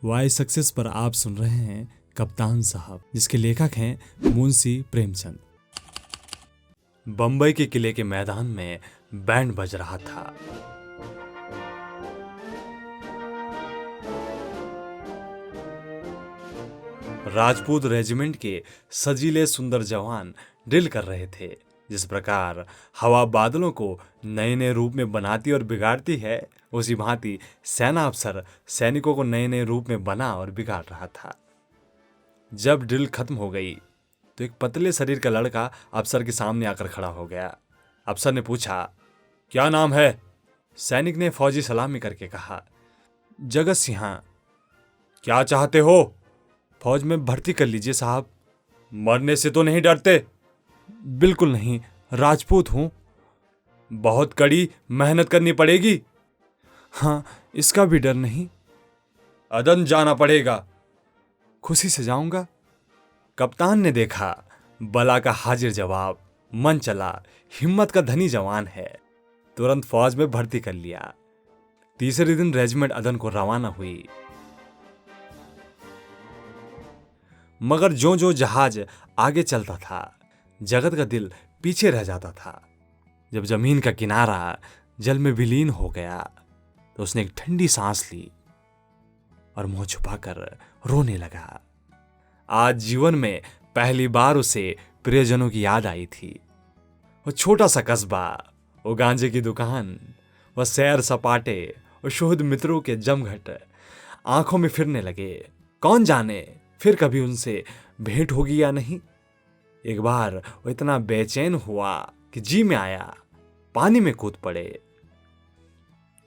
Y success पर आप सुन रहे हैं कप्तान साहब, जिसके लेखक हैं मुंशी प्रेमचंद। बंबई के किले के मैदान में बैंड बज रहा था। राजपूत रेजिमेंट के सजीले सुंदर जवान ड्रिल कर रहे थे। जिस प्रकार हवा बादलों को नए नए रूप में बनाती और बिगाड़ती है, उसी भांति सेना अफसर सैनिकों को नए नए रूप में बना और बिगाड़ रहा था। जब ड्रिल खत्म हो गई तो एक पतले शरीर का लड़का अफसर के सामने आकर खड़ा हो गया। अफसर ने पूछा, क्या नाम है? सैनिक ने फौजी सलामी करके कहा, जगत सिंह। क्या चाहते हो? फौज में भर्ती कर लीजिए साहब। मरने से तो नहीं डरते? बिल्कुल नहीं, राजपूत हूं। बहुत कड़ी मेहनत करनी पड़ेगी। हाँ, इसका भी डर नहीं। अदन जाना पड़ेगा। खुशी से जाऊंगा। कप्तान ने देखा बला का हाजिर जवाब, मन चला, हिम्मत का धनी जवान है, तुरंत फौज में भर्ती कर लिया। तीसरे दिन रेजिमेंट अदन को रवाना हुई। मगर जो जो जहाज आगे चलता था, जगत का दिल पीछे रह जाता था। जब जमीन का किनारा जल में विलीन हो गया तो उसने एक ठंडी सांस ली और मुंह छुपाकर रोने लगा। आज जीवन में पहली बार उसे प्रियजनों की याद आई थी। वो छोटा सा कस्बा, वो गांजे की दुकान, वह सैर सपाटे और शुद्ध मित्रों के जमघट आंखों में फिरने लगे। कौन जाने फिर कभी उनसे भेंट होगी या नहीं। एक बार वो इतना बेचैन हुआ कि जी में आया, पानी में कूद पड़े।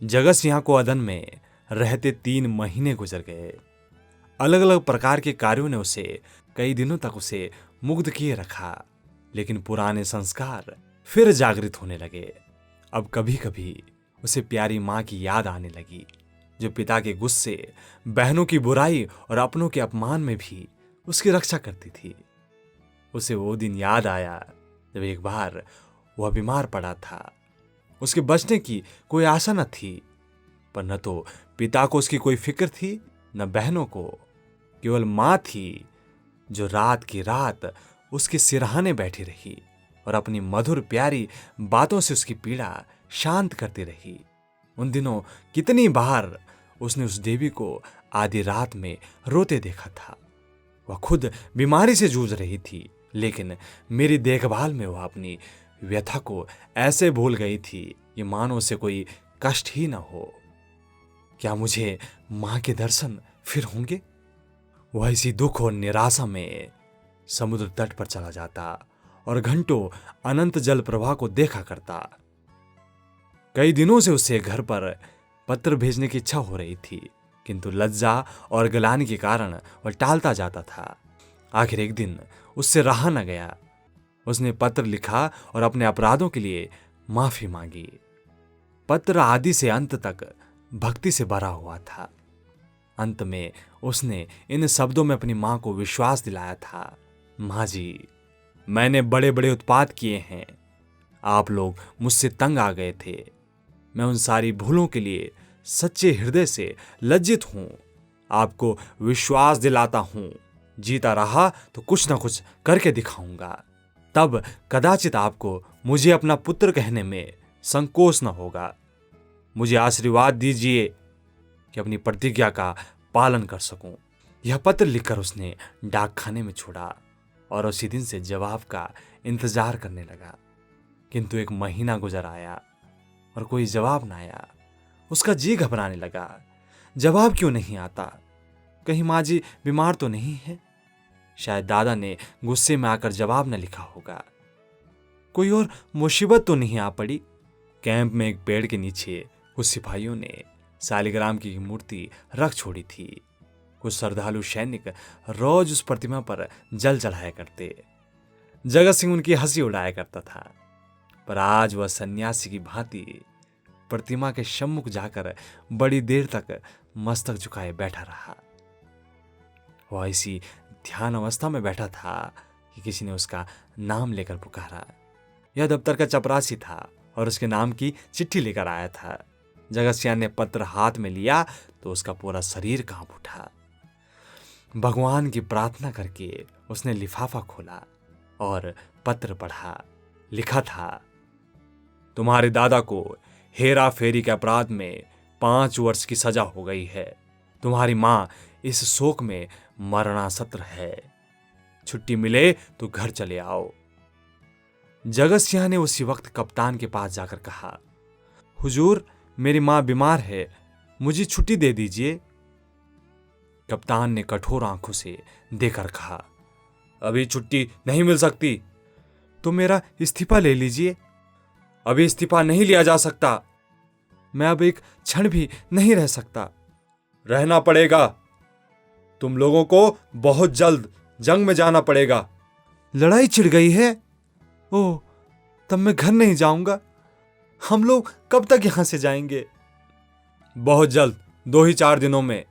जगत सिंह को अदन में रहते 3 महीने गुजर गए। अलग अलग प्रकार के कार्यों ने उसे कई दिनों तक उसे मुग्ध किए रखा, लेकिन पुराने संस्कार फिर जागृत होने लगे। अब कभी कभी उसे प्यारी मां की याद आने लगी, जो पिता के गुस्से, बहनों की बुराई और अपनों के अपमान में भी उसकी रक्षा करती थी। उसे वो दिन याद आया जब एक बार वह बीमार पड़ा था। उसके बचने की कोई आशा न थी, पर न तो पिता को उसकी कोई फिक्र थी, न बहनों को। केवल मां थी जो रात की रात उसके सिरहाने बैठी रही और अपनी मधुर प्यारी बातों से उसकी पीड़ा शांत करती रही। उन दिनों कितनी बार उसने उस देवी को आधी रात में रोते देखा था। वह खुद बीमारी से जूझ रही थी, लेकिन मेरी देखभाल में वह अपनी व्यथा को ऐसे भूल गई थी कि मानो उसे कोई कष्ट ही न हो। क्या मुझे मां के दर्शन फिर होंगे? वह इसी दुख और निराशा में समुद्र तट पर चला जाता और घंटों अनंत जल प्रवाह को देखा करता। कई दिनों से उसे घर पर पत्र भेजने की इच्छा हो रही थी, किंतु लज्जा और गलानी के कारण वह टालता जाता था। आखिर एक दिन उससे रहा न गया। उसने पत्र लिखा और अपने अपराधों के लिए माफी मांगी। पत्र आदि से अंत तक भक्ति से भरा हुआ था। अंत में उसने इन शब्दों में अपनी मां को विश्वास दिलाया था, मां जी, मैंने बड़े बड़े उत्पात किए हैं। आप लोग मुझसे तंग आ गए थे। मैं उन सारी भूलों के लिए सच्चे हृदय से लज्जित हूं। आपको विश्वास दिलाता हूं, जीता रहा तो कुछ ना कुछ करके दिखाऊंगा। तब कदाचित आपको मुझे अपना पुत्र कहने में संकोच न होगा। मुझे आशीर्वाद दीजिए कि अपनी प्रतिज्ञा का पालन कर सकूं। यह पत्र लिखकर उसने डाकखाने में छोड़ा और उसी दिन से जवाब का इंतजार करने लगा। किंतु 1 महीना गुजर आया और कोई जवाब न आया। उसका जी घबराने लगा। जवाब क्यों नहीं आता? कहीं माँ जी बीमार तो नहीं है? शायद दादा ने गुस्से में आकर जवाब न लिखा होगा। कोई और मुसीबत तो नहीं आ पड़ी? कैंप में एक पेड़ के नीचे कुछ सिपाहियों ने शालिग्राम की मूर्ति रख छोड़ी थी। कुछ श्रद्धालु सैनिक रोज उस प्रतिमा पर जल चढ़ाया करते। जगत सिंह उनकी हंसी उड़ाया करता था, पर आज वह सन्यासी की भांति प्रतिमा के सम्मुख जाकर बड़ी देर तक मस्तक झुकाए बैठा रहा। वह इसी ध्यान अवस्था में बैठा था कि किसी ने उसका नाम लेकर पुकारा। यह दफ्तर का चपरासी था और उसके नाम की चिट्ठी लेकर आया था। जगत सिंह ने पत्र हाथ में लिया तो उसका पूरा शरीर कांप उठा। भगवान की प्रार्थना करके उसने लिफाफा खोला और पत्र पढ़ा। लिखा था, तुम्हारे दादा को हेरा फेरी के अपराध में 5 वर्ष की सजा हो गई है। तुम्हारी मां इस शोक में मरणासत्र है। छुट्टी मिले तो घर चले आओ। जगत सिंह ने उसी वक्त कप्तान के पास जाकर कहा, हुजूर, मेरी मां बीमार है, मुझे छुट्टी दे दीजिए। कप्तान ने कठोर आंखों से देकर कहा, अभी छुट्टी नहीं मिल सकती। तो मेरा इस्तीफा ले लीजिए। अभी इस्तीफा नहीं लिया जा सकता। मैं अब एक क्षण भी नहीं रह सकता। रहना पड़ेगा। तुम लोगों को बहुत जल्द जंग में जाना पड़ेगा। लड़ाई छिड़ गई है? ओह, तब मैं घर नहीं जाऊंगा। हम लोग कब तक यहां से जाएंगे? बहुत जल्द, 2 ही 4 दिनों में।